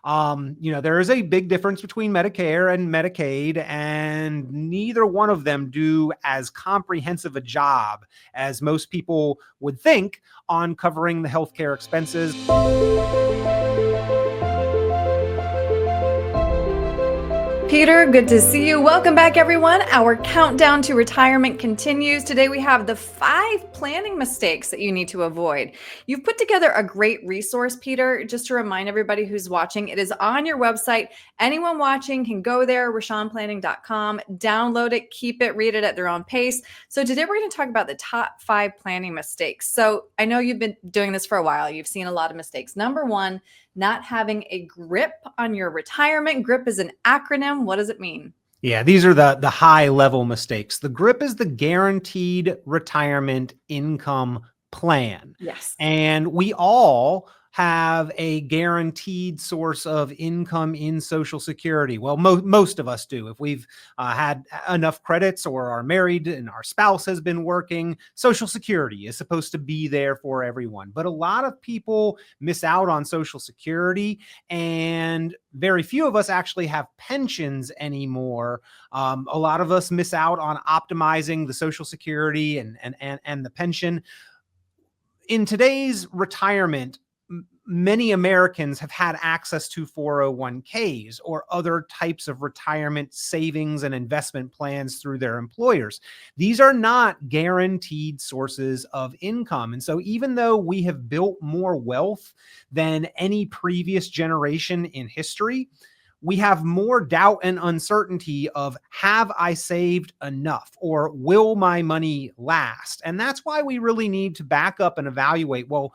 There is a big difference between Medicare and Medicaid, and neither one of them do as comprehensive a job as most people would think on covering the healthcare expenses. Peter, good to see you. Welcome back, everyone. Our countdown to retirement continues. Today, we have the 5 planning mistakes that you need to avoid. You've put together a great resource, Peter. Just to remind everybody who's watching, it is on your website. Anyone watching can go there, richonplanning.com, download it, keep it, read it at their own pace. So today, we're going to talk about the top 5 planning mistakes. So I know you've been doing this for a while. You've seen a lot of mistakes. Number 1, not having a grip on your retirement. GRIP is an acronym. What does it mean? Yeah, these are the high level mistakes. The GRIP is the Guaranteed Retirement Income Plan. Yes. And we all have a guaranteed source of income in Social Security. Well, most of us do. If we've had enough credits or are married and our spouse has been working, Social Security is supposed to be there for everyone. But a lot of people miss out on Social Security, and very few of us actually have pensions anymore. A lot of us miss out on optimizing the Social Security and the pension. In today's retirement, many Americans have had access to 401ks or other types of retirement savings and investment plans through their employers. These are not guaranteed sources of income. And so even though we have built more wealth than any previous generation in history, we have more doubt and uncertainty of, have I saved enough, or will my money last? And that's why we really need to back up and evaluate, well,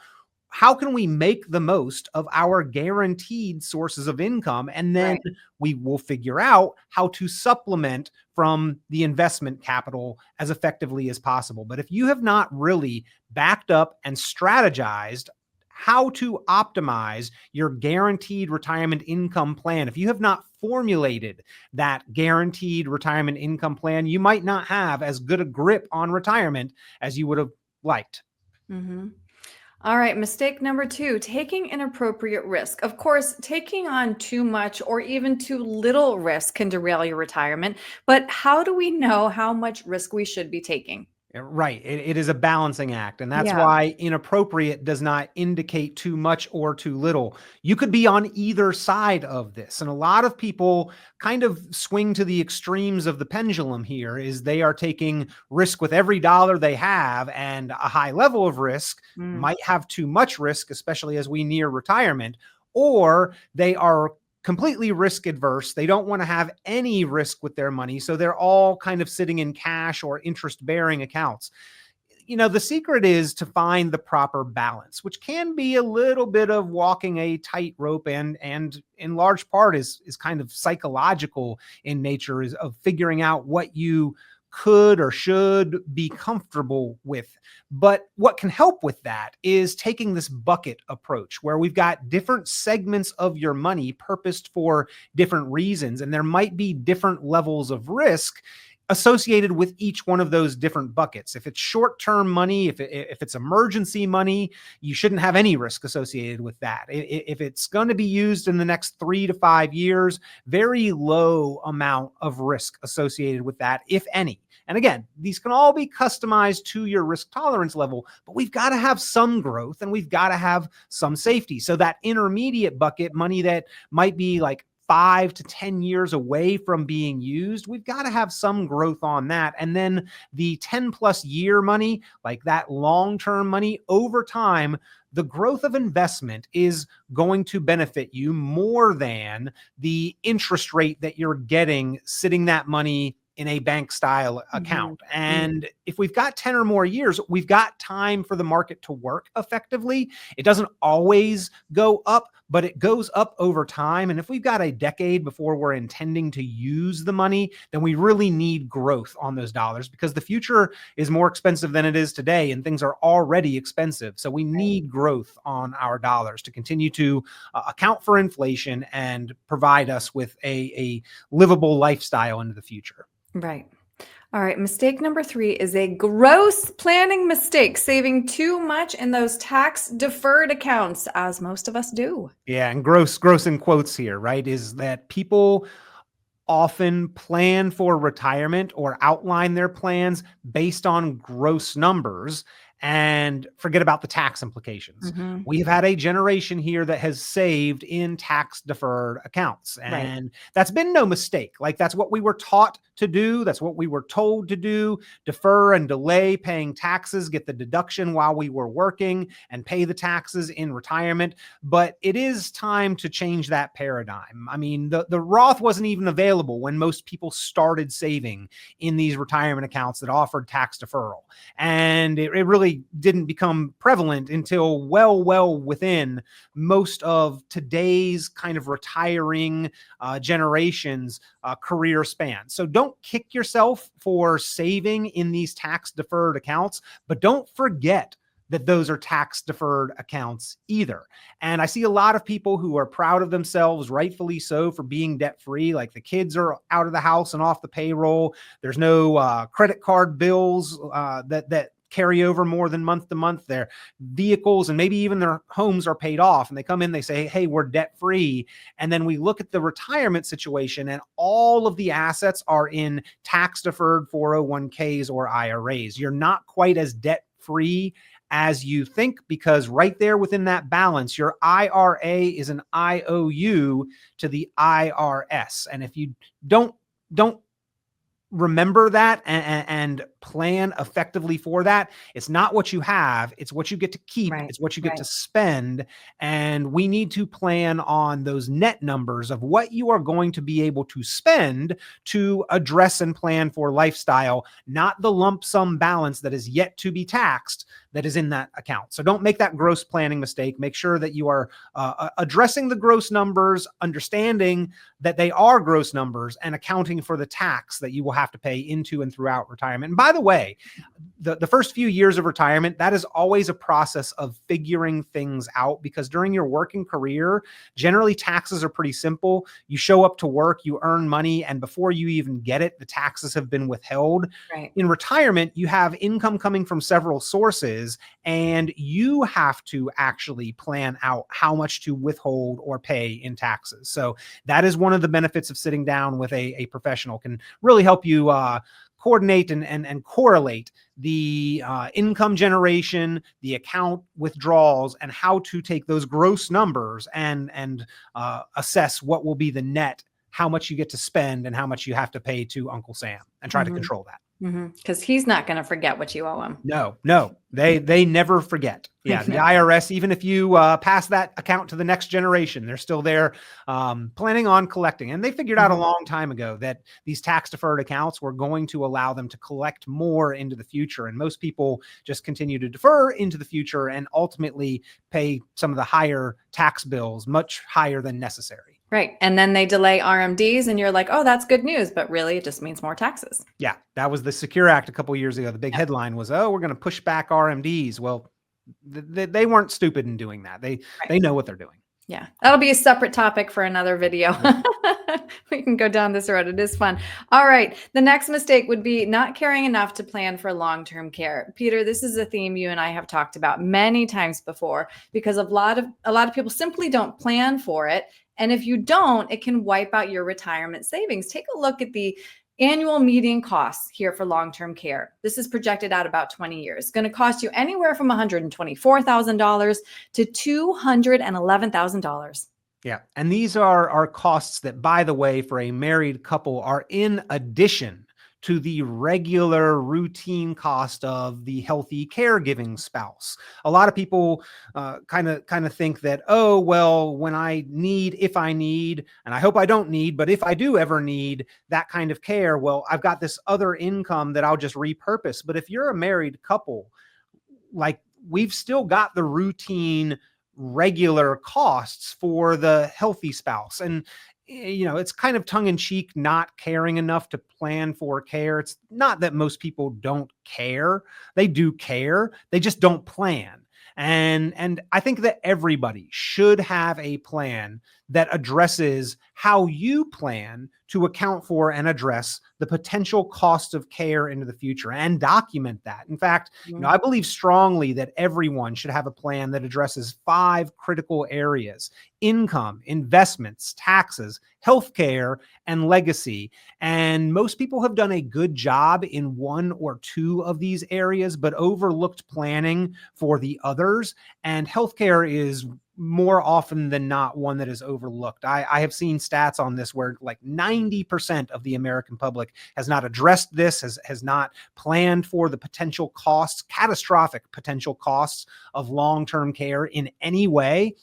how can we make the most of our guaranteed sources of income? And then we will figure out how to supplement from the investment capital as effectively as possible. But if you have not really backed up and strategized how to optimize your guaranteed retirement income plan, if you have not formulated that guaranteed retirement income plan, you might not have as good a grip on retirement as you would have liked. Mm-hmm. All right, mistake number 2, taking inappropriate risk. Of course, taking on too much or even too little risk can derail your retirement, but how do we know how much risk we should be taking? Right. It is a balancing act. And that's Yeah. why inappropriate does not indicate too much or too little. You could be on either side of this. And a lot of people kind of swing to the extremes of the pendulum here, is they are taking risk with every dollar they have, and a high level of risk might have too much risk, especially as we near retirement, or they are completely risk adverse. They don't want to have any risk with their money. So they're all kind of sitting in cash or interest bearing accounts. The secret is to find the proper balance, which can be a little bit of walking a tightrope, and in large part is kind of psychological in nature, is of figuring out what you could or should be comfortable with. But what can help with that is taking this bucket approach, where we've got different segments of your money purposed for different reasons, and there might be different levels of risk associated with each one of those different buckets. If it's short-term money, if it's emergency money, you shouldn't have any risk associated with that. If it's going to be used in the next 3 to 5 years, very low amount of risk associated with that, if any. And again, these can all be customized to your risk tolerance level, but we've got to have some growth and we've got to have some safety. So that intermediate bucket, money that might be like 5 to 10 years away from being used, we've got to have some growth on that. And then the 10 plus year money, like that long-term money, over time, the growth of investment is going to benefit you more than the interest rate that you're getting sitting that money in a bank style account. And if we've got 10 or more years, we've got time for the market to work effectively. It doesn't always go up, but it goes up over time. And if we've got a decade before we're intending to use the money, then we really need growth on those dollars, because the future is more expensive than it is today, and things are already expensive. So we need growth on our dollars to continue to account for inflation and provide us with a livable lifestyle into the future. Right. All right, mistake number 3 is a gross planning mistake, saving too much in those tax deferred accounts, as most of us do. Yeah, and gross in quotes here, right? Is that people often plan for retirement or outline their plans based on gross numbers and forget about the tax implications. Hmm. We've had a generation here that has saved in tax deferred accounts, Right. and that's been no mistake. Like, that's what we were taught to do. That's what we were told to do: defer and delay paying taxes, get the deduction while we were working, and pay the taxes in retirement. But it is time to change that paradigm. I mean, the Roth wasn't even available when most people started saving in these retirement accounts that offered tax deferral. And it really didn't become prevalent until well within most of today's kind of retiring generations career span. So don't kick yourself for saving in these tax deferred accounts, but don't forget that those are tax deferred accounts either. And I see a lot of people who are proud of themselves, rightfully so, for being debt free. Like, the kids are out of the house and off the payroll. There's no credit card bills that carry over more than month to month. Their vehicles and maybe even their homes are paid off, and they come in, they say, hey, we're debt free. And then we look at the retirement situation, and all of the assets are in tax deferred 401ks or IRAs. You're not quite as debt free as you think, because right there within that balance, your IRA is an IOU to the IRS. And if you don't remember that and plan effectively for that, it's not what you have, it's what you get to keep, Right. it's what you get Right. to spend. And we need to plan on those net numbers of what you are going to be able to spend to address and plan for lifestyle, not the lump sum balance that is yet to be taxed that is in that account. So don't make that gross planning mistake. Make sure that you are addressing the gross numbers, understanding that they are gross numbers, and accounting for the tax that you will have to pay into and throughout retirement. And by the way, the first few years of retirement, that is always a process of figuring things out, because during your working career, generally taxes are pretty simple. You show up to work, you earn money, and before you even get it, the taxes have been withheld. Right. In retirement, you have income coming from several sources, and you have to actually plan out how much to withhold or pay in taxes. So that is one of the benefits of sitting down with a professional. Can really help you coordinate and correlate the income generation, the account withdrawals, and how to take those gross numbers and assess what will be the net, how much you get to spend and how much you have to pay to Uncle Sam, and try to control that. Because he's not going to forget what you owe him. No, they never forget. Yeah, the IRS, even if you pass that account to the next generation, they're still there planning on collecting. And they figured out a long time ago that these tax deferred accounts were going to allow them to collect more into the future. And most people just continue to defer into the future and ultimately pay some of the higher tax bills, much higher than necessary. Right. And then they delay RMDs and you're like, oh, that's good news. But really, it just means more taxes. Yeah, that was the Secure Act a couple of years ago. The big headline was, oh, we're going to push back RMDs. Well, they weren't stupid in doing that. They know what they're doing. Yeah, that'll be a separate topic for another video. We can go down this road. It is fun. All right. The next mistake would be not caring enough to plan for long-term care. Peter, this is a theme you and I have talked about many times before, because a lot of people simply don't plan for it. And if you don't, it can wipe out your retirement savings. Take a look at the annual median costs here for long-term care. This is projected out about 20 years. It's going to cost you anywhere from $124,000 to $211,000. Yeah. And these are costs that, by the way, for a married couple, are in addition to the regular routine cost of the healthy caregiving spouse. A lot of people kind of think that, oh, well, when I need, if I need, and I hope I don't need, but if I do ever need that kind of care, well, I've got this other income that I'll just repurpose. But if you're a married couple, like, we've still got the routine regular costs for the healthy spouse. And it's kind of tongue in cheek, not caring enough to plan for care. It's not that most people don't care. They do care. They just don't plan. And I think that everybody should have a plan that addresses how you plan to account for and address the potential cost of care into the future and document that. In fact, I believe strongly that everyone should have a plan that addresses 5 critical areas: income, investments, taxes, healthcare, and legacy. And most people have done a good job in 1 or 2 of these areas, but overlooked planning for the others. And healthcare is more often than not one that is overlooked. I have seen stats on this where like 90% of the American public has not addressed this, has not planned for the potential costs, catastrophic potential costs of long-term care in any way.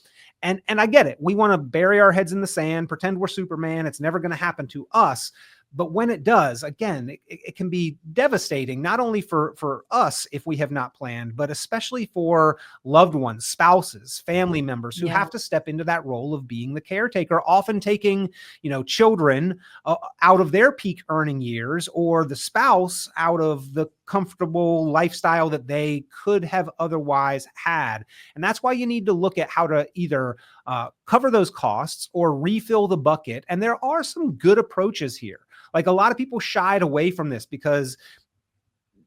And I get it. We want to bury our heads in the sand, pretend we're Superman. It's never going to happen to us. But when it does, again, it can be devastating, not only for us if we have not planned, but especially for loved ones, spouses, family members who have to step into that role of being the caretaker, often taking, children out of their peak earning years, or the spouse out of the comfortable lifestyle that they could have otherwise had. And that's why you need to look at how to either cover those costs or refill the bucket. And there are some good approaches here. Like, a lot of people shied away from this because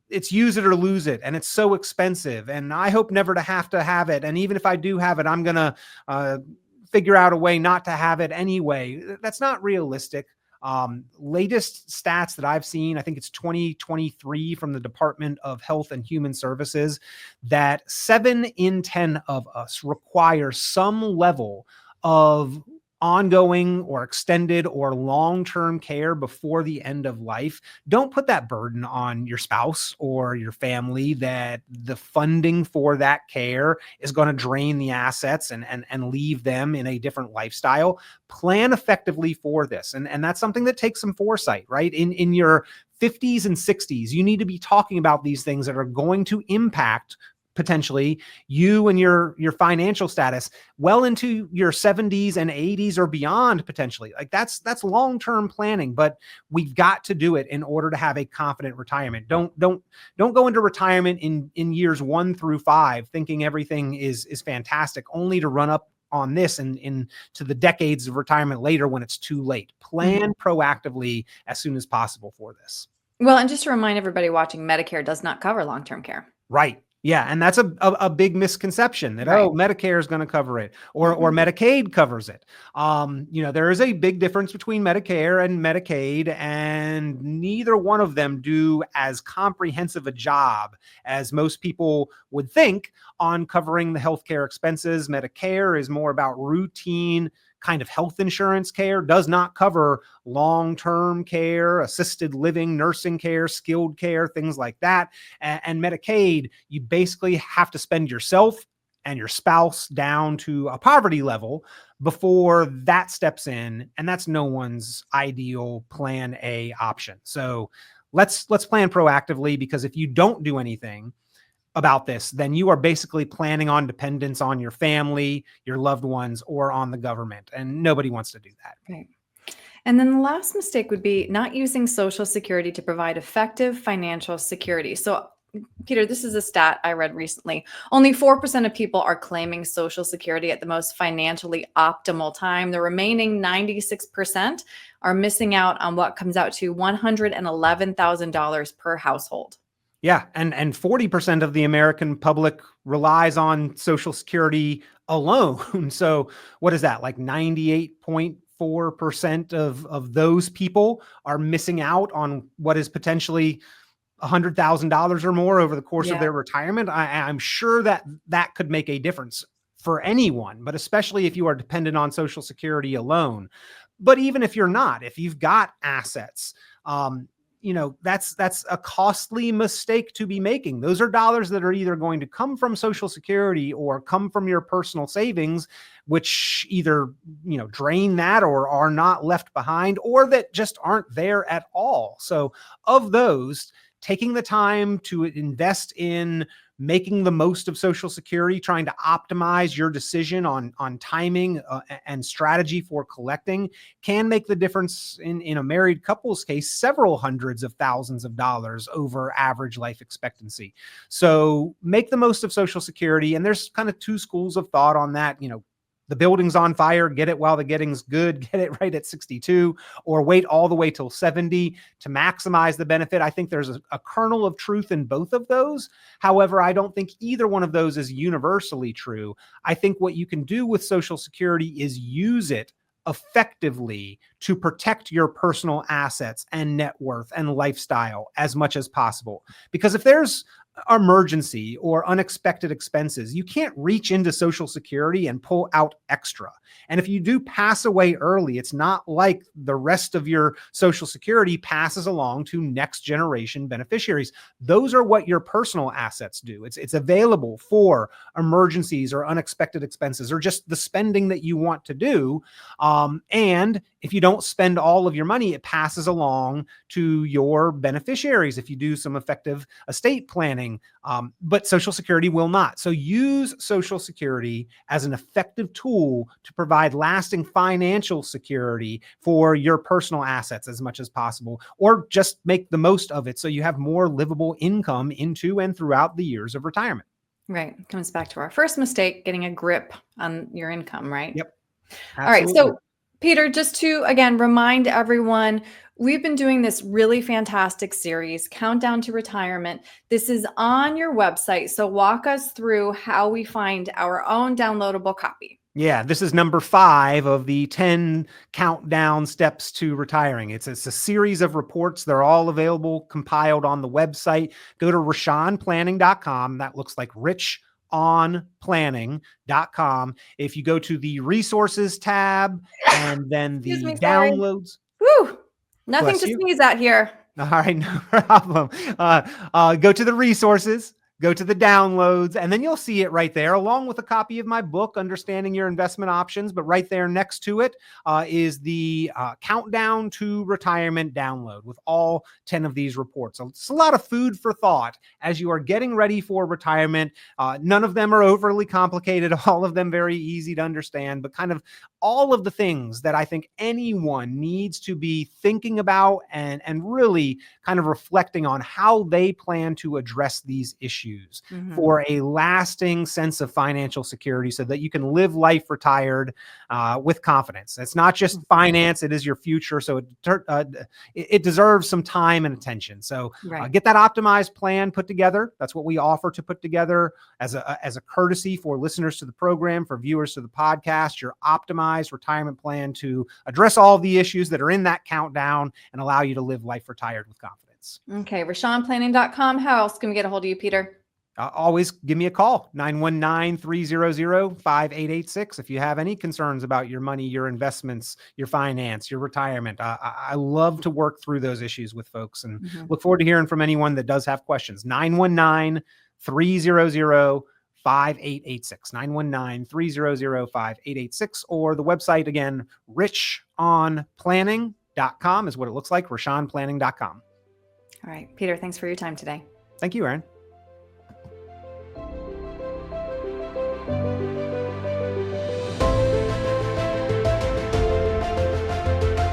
it's use it or lose it, and it's so expensive. And I hope never to have it. And even if I do have it, I'm going to figure out a way not to have it anyway. That's not realistic. Latest stats that I've seen, I think it's 2023 from the Department of Health and Human Services, that 7 in 10 of us require some level of ongoing or extended or long-term care before the end of life. Don't put that burden on your spouse or your family that the funding for that care is going to drain the assets and leave them in a different lifestyle. Plan effectively for this. And that's something that takes some foresight, right? In your 50s and 60s, you need to be talking about these things that are going to impact potentially you and your financial status well into your 70s and 80s or beyond, potentially. Like, that's long-term planning, but we've got to do it in order to have a confident retirement. Don't go into retirement in years 1 through 5 thinking everything is fantastic, only to run up on this and into the decades of retirement later when it's too late. Plan proactively as soon as possible for this. Well, and just to remind everybody watching, Medicare does not cover long-term care. Right. Yeah. And that's a big misconception that, Medicare is going to cover it, or Medicaid covers it. There is a big difference between Medicare and Medicaid, and neither one of them do as comprehensive a job as most people would think on covering the healthcare expenses. Medicare is more about routine kind of health insurance care, does not cover long-term care, assisted living, nursing care, skilled care, things like that. And Medicaid, you basically have to spend yourself and your spouse down to a poverty level before that steps in. And that's no one's ideal plan A option. So let's plan proactively, because if you don't do anything about this, then you are basically planning on dependence on your family, your loved ones, or on the government. And nobody wants to do that. Right. And then the last mistake would be not using Social Security to provide effective financial security. So, Peter, this is a stat I read recently. Only 4% of people are claiming Social Security at the most financially optimal time. The remaining 96% are missing out on what comes out to $111,000 per household. Yeah. And 40% of the American public relies on Social Security alone. So what is that? Like 98.4% of those people are missing out on what is potentially $100,000 or more over the course of their retirement. I'm sure that could make a difference for anyone, but especially if you are dependent on Social Security alone. But even if you're not, if you've got assets, that's a costly mistake to be making. Those are dollars that are either going to come from Social Security or come from your personal savings, which either, drain that or are not left behind, or that just aren't there at all. So of those, taking the time to invest in making the most of Social Security, trying to optimize your decision on timing and strategy for collecting can make the difference in a married couple's case, several hundreds of thousands of dollars over average life expectancy. So make the most of Social Security. And there's kind of 2 schools of thought on that. the building's on fire, get it while the getting's good, get it right at 62, or wait all the way till 70 to maximize the benefit. I think there's a kernel of truth in both of those. However, I don't think either one of those is universally true. I think what you can do with Social Security is use it effectively to protect your personal assets and net worth and lifestyle as much as possible. Because if there's emergency or unexpected expenses, you can't reach into Social Security and pull out extra. And if you do pass away early, it's not like the rest of your Social Security passes along to next generation beneficiaries. Those are what your personal assets do. It's available for emergencies or unexpected expenses or just the spending that you want to do. And if you don't spend all of your money, it passes along to your beneficiaries if you do some effective estate planning. But Social Security will not. So use Social Security as an effective tool to provide lasting financial security for your personal assets as much as possible, or just make the most of it so you have more livable income into and throughout the years of retirement. Right. Comes back to our first mistake, getting a grip on your income, right? Yep. All right. Absolutely. So Peter, just to, again, remind everyone, we've been doing this really fantastic series, Countdown to Retirement. This is on your website. So walk us through how we find our own downloadable copy. Yeah, this is number 5 of the 10 countdown steps to retiring. It's a series of reports. They're all available, compiled on the website. Go to RichonPlanning.com. That looks like richonplanning.com. If you go to the resources tab and then the downloads. Woo! Nothing to sneeze at here. All right, no problem. Go to the resources, go to the downloads, and then you'll see it right there, along with a copy of my book, Understanding Your Investment Options. But right there next to it is the Countdown to Retirement download with all 10 of these reports. So it's a lot of food for thought as you are getting ready for retirement. None of them are overly complicated, all of them very easy to understand, but kind of all of the things that I think anyone needs to be thinking about and really kind of reflecting on how they plan to address these issues for a lasting sense of financial security so that you can live life retired with confidence. It's not just finance, it is your future. So it deserves some time and attention. So get that optimized plan put together. That's what we offer to put together as a courtesy for listeners to the program, for viewers to the podcast, your optimized retirement plan to address all the issues that are in that countdown and allow you to live life retired with confidence. Okay, RichonPlanning.com. How else can we get a hold of you, Peter? Always give me a call, 919-300-5886. If you have any concerns about your money, your investments, your finance, your retirement, I love to work through those issues with folks and look forward to hearing from anyone that does have questions. 919-300-5886, 919-300-5886, or the website again, richonplanning.com is what it looks like, richonplanning.com. All right, Peter, thanks for your time today. Thank you, Erin.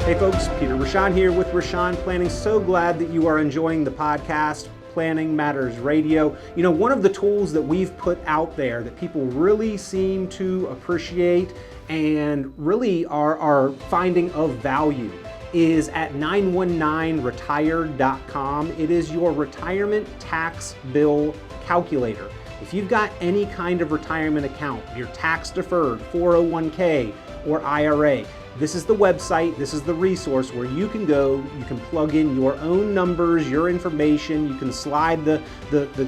Hey folks, Peter Richon here with Richon Planning. So glad that you are enjoying the podcast, Planning Matters Radio. You know, one of the tools that we've put out there that people really seem to appreciate and really are finding of value is at 919retired.com. It is your retirement tax bill calculator. If you've got any kind of retirement account, your tax deferred, 401k or IRA, this is the website, this is the resource where you can go, you can plug in your own numbers, your information, you can slide the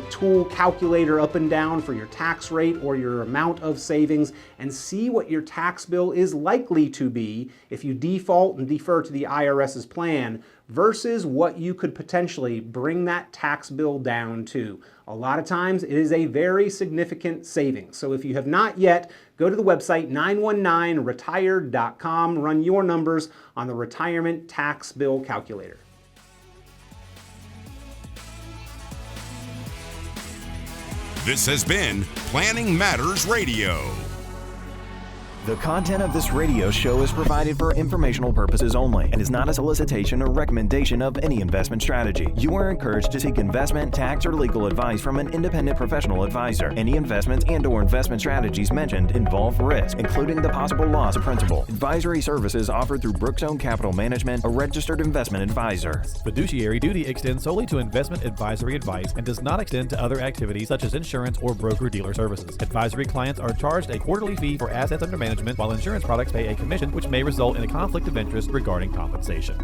tool calculator up and down for your tax rate or your amount of savings and see what your tax bill is likely to be if you default and defer to the IRS's plan versus what you could potentially bring that tax bill down to. A lot of times it is a very significant savings. So if you have not yet, go to the website 919retired.com, run your numbers on the retirement tax bill calculator. This has been Planning Matters Radio. The content of this radio show is provided for informational purposes only and is not a solicitation or recommendation of any investment strategy. You are encouraged to seek investment, tax, or legal advice from an independent professional advisor. Any investments and/or investment strategies mentioned involve risk, including the possible loss of principal. Advisory services offered through Brookzone Capital Management, a registered investment advisor. Fiduciary duty extends solely to investment advisory advice and does not extend to other activities such as insurance or broker-dealer services. Advisory clients are charged a quarterly fee for assets under management, while insurance products pay a commission, which may result in a conflict of interest regarding compensation.